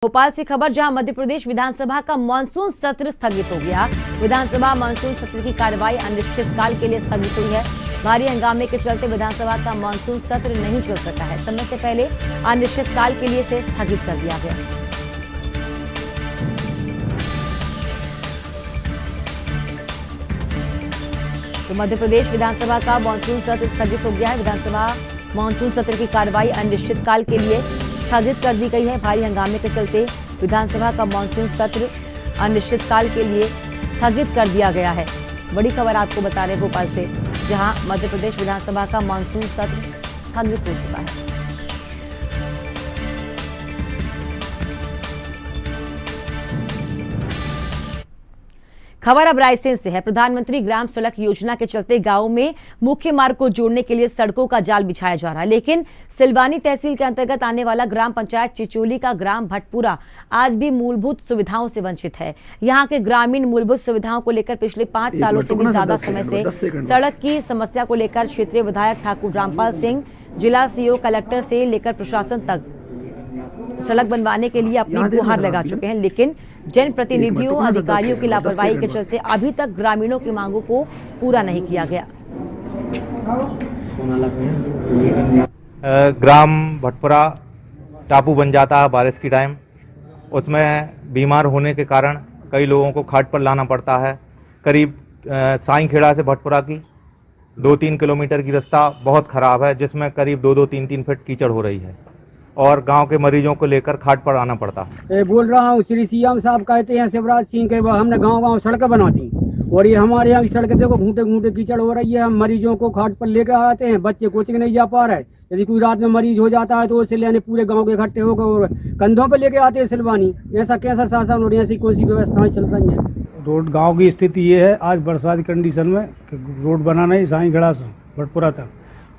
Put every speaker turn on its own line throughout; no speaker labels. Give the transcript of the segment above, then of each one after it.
भोपाल से खबर, जहां मध्य प्रदेश विधानसभा का मानसून सत्र स्थगित हो गया। विधानसभा मानसून सत्र की कार्यवाही अनिश्चितकाल के लिए स्थगित हुई है। भारी हंगामे के चलते विधानसभा का मानसून सत्र नहीं चल सका है। समय से पहले अनिश्चितकाल के लिए इसे स्थगित कर दिया गया। तो मध्य प्रदेश विधानसभा का मानसून सत्र स्थगित हो गया है। विधानसभा मानसून सत्र की कार्यवाही अनिश्चितकाल के लिए स्थगित कर दी गई है। भारी हंगामे के चलते विधानसभा का मानसून सत्र अनिश्चितकाल के लिए स्थगित कर दिया गया है। बड़ी खबर आपको बता रहे भोपाल से, जहां मध्य प्रदेश विधानसभा का मानसून सत्र स्थगित हो चुका है। खबर अब रायसेन से है। प्रधानमंत्री ग्राम सड़क योजना के चलते गांवों में मुख्य मार्ग को जोड़ने के लिए सड़कों का जाल बिछाया जा रहा है, लेकिन सिलवानी तहसील के अंतर्गत आने वाला ग्राम पंचायत चिचोली का ग्राम भटपुरा आज भी मूलभूत सुविधाओं से वंचित है। यहां के ग्रामीण मूलभूत सुविधाओं को लेकर पिछले 5 सालों से भी ज्यादा समय से सड़क की समस्या को लेकर क्षेत्रीय विधायक ठाकुर रामपाल सिंह, जिला सीओ, कलेक्टर से लेकर प्रशासन तक सड़क बनवाने के लिए अपनी गुहार लगा चुके हैं, लेकिन जनप्रतिनिधियों, अधिकारियों की लापरवाही के चलते अभी तक ग्रामीणों की मांगों को पूरा नहीं किया गया।
ग्राम भटपुरा टापू बन जाता है बारिश की टाइम। उसमें बीमार होने के कारण कई लोगों को खाट पर लाना पड़ता है। करीब साईंखेड़ा से भटपुरा की 2-3 किलोमीटर की रास्ता बहुत ख़राब है, जिसमें करीब 2-2, 3-3 फीट कीचड़ हो रही है और गांव के मरीजों को लेकर खाट पर आना पड़ता है।
बोल रहा हूँ, श्री सीएम साहब कहते हैं शिवराज सिंह के हमने गांव-गांव सड़कें बना दी और ये हमारे यहाँ की सड़कें देखो घूंटे घूंटे कीचड़ हो रही है। हम मरीजों को खाट पर लेकर आते हैं, बच्चे कोचिंग नहीं जा पा रहे। यदि कोई रात में मरीज हो जाता है तो उसे लेने पूरे गाँव के इकट्ठे होकर और कंधों पर लेके आते हैं सिलवानी। ऐसा कैसा शासन और ऐसी कौन सी व्यवस्थाएं चल रही हैं?
रोड गाँव की स्थिति ये है, आज बरसात की कंडीशन में रोड बना नहीं, साईंखेड़ा से भटपुरा तक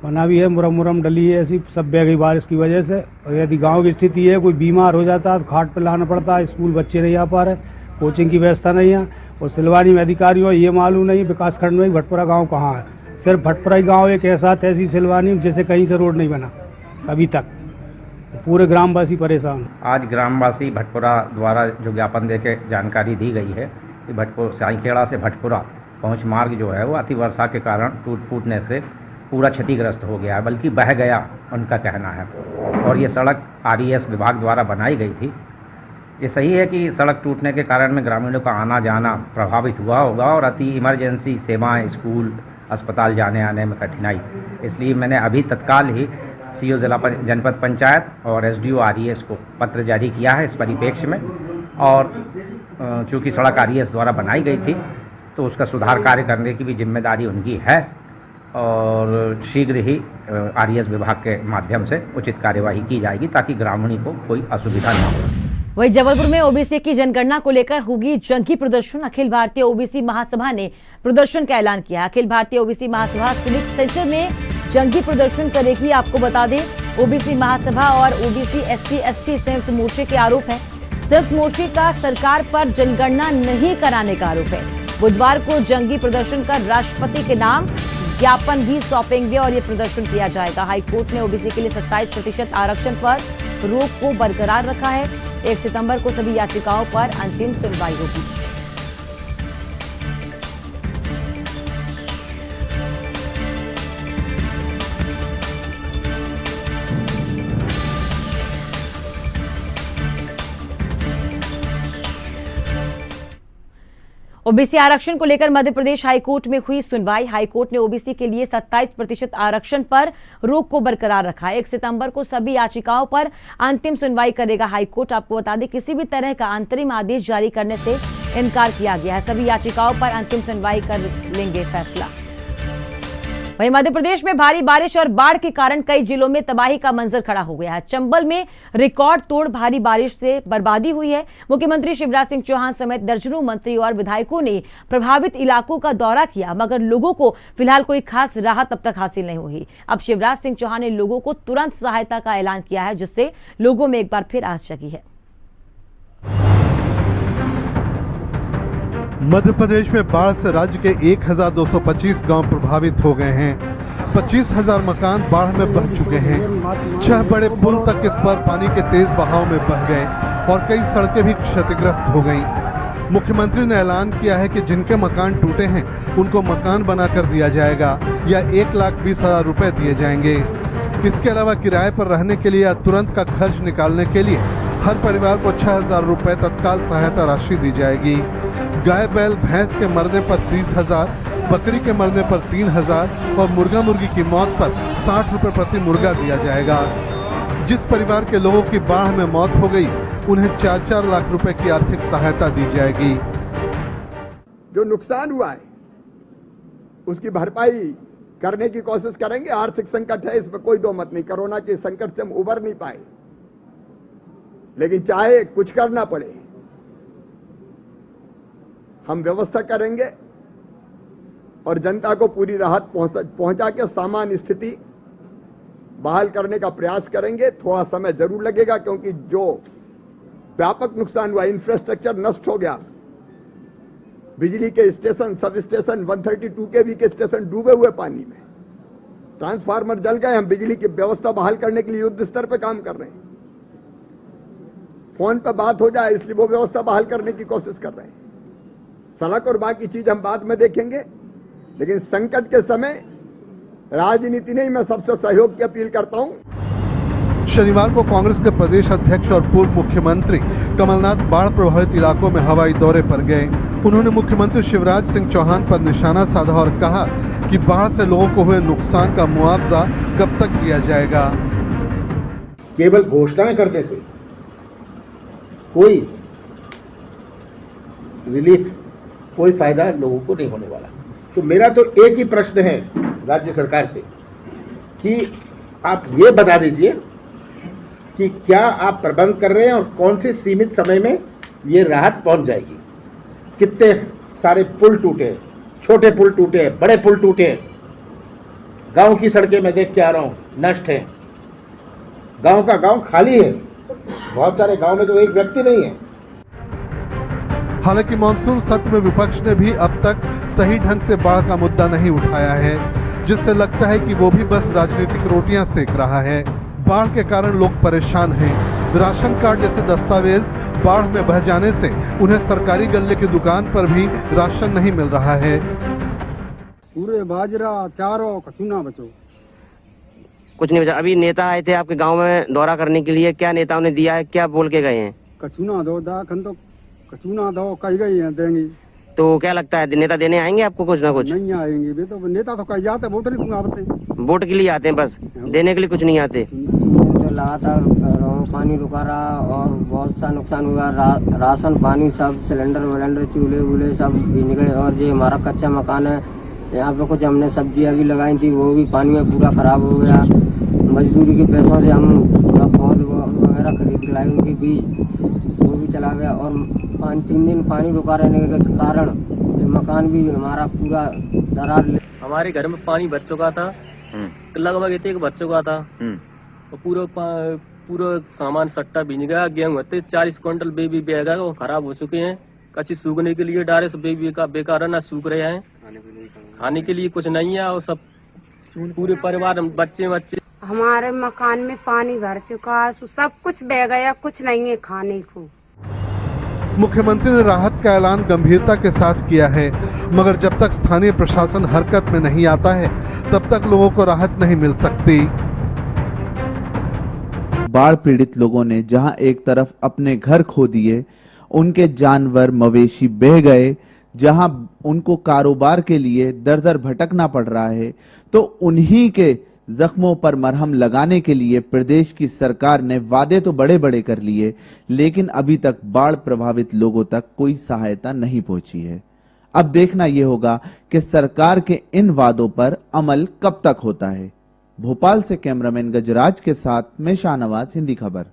बना भी है, मुरम डली है, ऐसी सब बह गई बारिश की वजह से। और यदि गांव की स्थिति है, कोई बीमार हो जाता है तो खाट पर लाना पड़ता है, स्कूल बच्चे नहीं आ पा रहे, कोचिंग की व्यवस्था नहीं है। और सिलवानी में अधिकारियों ये मालूम नहीं विकास खंड में भटपुरा गांव कहाँ है। सिर्फ भटपुरा ही गाँव एक ऐसा तहसील सिलवानी जैसे कहीं से रोड नहीं बना अभी तक। पूरे ग्रामवासी परेशान।
आज ग्रामवासी भटपुरा द्वारा जो ज्ञापन देके जानकारी दी गई है कि भटपुर साईंखेड़ा से भटपुरा पहुँच मार्ग जो है वो अति वर्षा के कारण टूट फूटने से पूरा क्षतिग्रस्त हो गया है, बल्कि बह गया, उनका कहना है। और ये सड़क आरईएस विभाग द्वारा बनाई गई थी। ये सही है कि सड़क टूटने के कारण में ग्रामीणों का आना जाना प्रभावित हुआ होगा और अति इमरजेंसी सेवाएं, स्कूल, अस्पताल जाने आने में कठिनाई। इसलिए मैंने अभी तत्काल ही सीओ जिला जनपद पंचायत और एसडीओ आरईएस को पत्र जारी किया है इस परिप्रेक्ष्य में। और चूँकि सड़क आरईएस द्वारा बनाई गई थी तो उसका सुधार कार्य करने की भी जिम्मेदारी उनकी है और शीघ्र ही आरईएस विभाग के माध्यम से उचित कार्यवाही की जाएगी ताकि ग्रामीणों को कोई असुविधा न हो।
वहीं जबलपुर में ओबीसी की जनगणना को लेकर होगी जंगी प्रदर्शन। अखिल भारतीय ओबीसी महासभा ने प्रदर्शन का ऐलान किया। अखिल भारतीय ओबीसी महासभा सिविक सेंटर में जंगी प्रदर्शन करेगी। आपको बता दें, ओबीसी महासभा और ओबीसी SC/ST संयुक्त मोर्चे के आरोप है। संयुक्त मोर्चे का सरकार पर जनगणना नहीं कराने का आरोप है। बुधवार को जंगी प्रदर्शन कर राष्ट्रपति के नाम ज्ञापन भी सौंपेंगे और ये प्रदर्शन किया जाएगा। हाईकोर्ट ने ओबीसी के लिए 27% आरक्षण पर रोक को बरकरार रखा है। 1 सितंबर को सभी याचिकाओं पर अंतिम सुनवाई होगी। ओबीसी आरक्षण को लेकर मध्य प्रदेश हाईकोर्ट में हुई सुनवाई। हाईकोर्ट ने ओबीसी के लिए 27% आरक्षण पर रोक को बरकरार रखा है। 1 सितंबर को सभी याचिकाओं पर अंतिम सुनवाई करेगा हाईकोर्ट। आपको बता दें, किसी भी तरह का अंतरिम आदेश जारी करने से इनकार किया गया है। सभी याचिकाओं पर अंतिम सुनवाई कर लेंगे फैसला। वहीं मध्य प्रदेश में भारी बारिश और बाढ़ के कारण कई जिलों में तबाही का मंजर खड़ा हो गया है। चंबल में रिकॉर्ड तोड़ भारी बारिश से बर्बादी हुई है। मुख्यमंत्री शिवराज सिंह चौहान समेत दर्जनों मंत्री और विधायकों ने प्रभावित इलाकों का दौरा किया, मगर लोगों को फिलहाल कोई खास राहत अब तक हासिल नहीं हुई। अब शिवराज सिंह चौहान ने लोगों को तुरंत सहायता का ऐलान किया है, जिससे लोगों में एक बार फिर आस जगी है।
मध्य प्रदेश में बाढ़ से राज्य के 1225 गांव प्रभावित हो गए हैं। 25,000 मकान बाढ़ में बह चुके हैं। 6 बड़े पुल तक इस पर पानी के तेज बहाव में बह गए और कई सड़कें भी क्षतिग्रस्त हो गईं। मुख्यमंत्री ने ऐलान किया है कि जिनके मकान टूटे हैं उनको मकान बनाकर दिया जाएगा या 1,20,000 रुपए दिए जाएंगे। इसके अलावा किराए पर रहने के लिए या तुरंत का खर्च निकालने के लिए हर परिवार को 6,000 रुपए तत्काल सहायता राशि दी जाएगी। गाय बैल भैंस के मरने पर 30,000, बकरी के मरने पर 3,000 और मुर्गा मुर्गी की मौत पर 60 रुपए प्रति मुर्गा दिया जाएगा। जिस परिवार के लोगों की बाढ़ में मौत हो गई उन्हें 4-4 लाख रुपए की आर्थिक सहायता दी जाएगी।
जो नुकसान हुआ है उसकी भरपाई करने की कोशिश करेंगे। आर्थिक संकट है, इसमें कोई दो मत नहीं। कोरोना के संकट से हम उबर नहीं पाए, लेकिन चाहे कुछ करना पड़े हम व्यवस्था करेंगे और जनता को पूरी राहत पहुंचा के सामान्य स्थिति बहाल करने का प्रयास करेंगे। थोड़ा समय जरूर लगेगा क्योंकि जो व्यापक नुकसान हुआ, इंफ्रास्ट्रक्चर नष्ट हो गया, बिजली के स्टेशन, सब स्टेशन, 132 केवी के स्टेशन डूबे हुए पानी में, ट्रांसफार्मर जल गए। हम बिजली की व्यवस्था बहाल करने के लिए युद्ध स्तर पर काम कर रहे हैं। फोन पर बात हो जाए इसलिए वो व्यवस्था बहाल करने की कोशिश कर रहे हैं। सड़क और बाकी चीज हम बाद में देखेंगे, लेकिन संकट के समय राजनीति नहीं, मैं सबसे सहयोग की अपील करता हूं।
शनिवार को कांग्रेस के प्रदेश अध्यक्ष और पूर्व मुख्यमंत्री कमलनाथ बाढ़ प्रभावित इलाकों में हवाई दौरे पर गए। उन्होंने मुख्यमंत्री शिवराज सिंह चौहान पर निशाना साधा और कहा कि बाढ़ से लोगों को हुए नुकसान का मुआवजा कब तक दिया जाएगा।
केवल घोषणाएं करने से कोई रिलीफ, कोई फायदा लोगों को नहीं होने वाला। तो मेरा तो एक ही प्रश्न है राज्य सरकार से कि आप ये बता दीजिए कि क्या आप प्रबंध कर रहे हैं और कौन से सीमित समय में ये राहत पहुंच जाएगी। कितने सारे पुल टूटे, छोटे पुल टूटे, बड़े पुल टूटे, गांव की सड़कें मैं देख के आ रहा हूं नष्ट हैं। गांव का गांव खाली है, बहुत सारे गांव में तो एक व्यक्ति नहीं है।
हालांकि मानसून सत्र में विपक्ष ने भी अब तक सही ढंग से बाढ़ का मुद्दा नहीं उठाया है, जिससे लगता है कि वो भी बस राजनीतिक रोटियां सेक रहा है। बाढ़ के कारण लोग परेशान हैं। राशन कार्ड जैसे दस्तावेज बाढ़ में बह जाने से उन्हें सरकारी गल्ले की दुकान पर भी राशन नहीं मिल रहा है।
पूरे बाजरा, चारों का चूना बचो,
कुछ नहीं बचा। अभी नेता आए थे आपके गांव में दौरा करने के लिए, क्या नेताओं ने दिया है, क्या बोल के गए हैं?
कचूना दो दाखन तो कचूना दो कही गई है देंगी।
तो क्या लगता है नेता देने आएंगे आपको कुछ ना कुछ?
नहीं आएंगे, वे तो नेता तो कही जाते, वोट नहीं आते,
वोट के लिए आते हैं, बस देने के लिए कुछ नहीं आते।
लगातार पानी रुका रहा और बहुत सा नुकसान हुआ। राशन पानी सब, सिलेंडर विलेंडर, चूल्हे वूल्हे सब भीग गए। और जो हमारा कच्चा मकान है, यहाँ पे कुछ हमने सब्जियाँ भी लगाई थी, वो भी पानी में पूरा खराब हो गया। मजदूरी के पैसों से हम थोड़ा पौध वगैरह खरीद लाए, उनके बीज वो भी चला गया। और 3 दिन पानी रुका रहने के कारण मकान भी हमारा पूरा दरार ले।
हमारे घर में पानी भर चुका था, लगभग 1 भर चुका था और पूरा सामान सट्टा भीज गया। गेहूँ होते 40 क्विंटल बेबी बह गए, वो खराब हो चुके हैं। कच्ची सूखने के लिए डायरेक्ट बेबी का बेकार ना सूख रहे हैं, खाने के लिए कुछ नहीं है। और सब पूरे परिवार बच्चे
हमारे मकान में पानी भर चुका है, सब कुछ बह गया, कुछ नहीं है खाने को।
मुख्यमंत्री ने राहत का ऐलान गंभीरता के साथ किया है, मगर जब तक स्थानीय प्रशासन हरकत में नहीं आता है तब तक लोगों को राहत नहीं मिल सकती।
बाढ़ पीड़ित लोगों ने जहां एक तरफ अपने घर खो दिए, उनके जानवर मवेशी बह गए, जहां उनको कारोबार के लिए दर दर भटकना पड़ रहा है, तो उन्हीं के जख्मों पर मरहम लगाने के लिए प्रदेश की सरकार ने वादे तो बड़े बड़े कर लिए, लेकिन अभी तक बाढ़ प्रभावित लोगों तक कोई सहायता नहीं पहुंची है। अब देखना यह होगा कि सरकार के इन वादों पर अमल कब तक होता है। भोपाल से कैमरामैन गजराज के साथ मैं शाहनवाज, हिंदी खबर।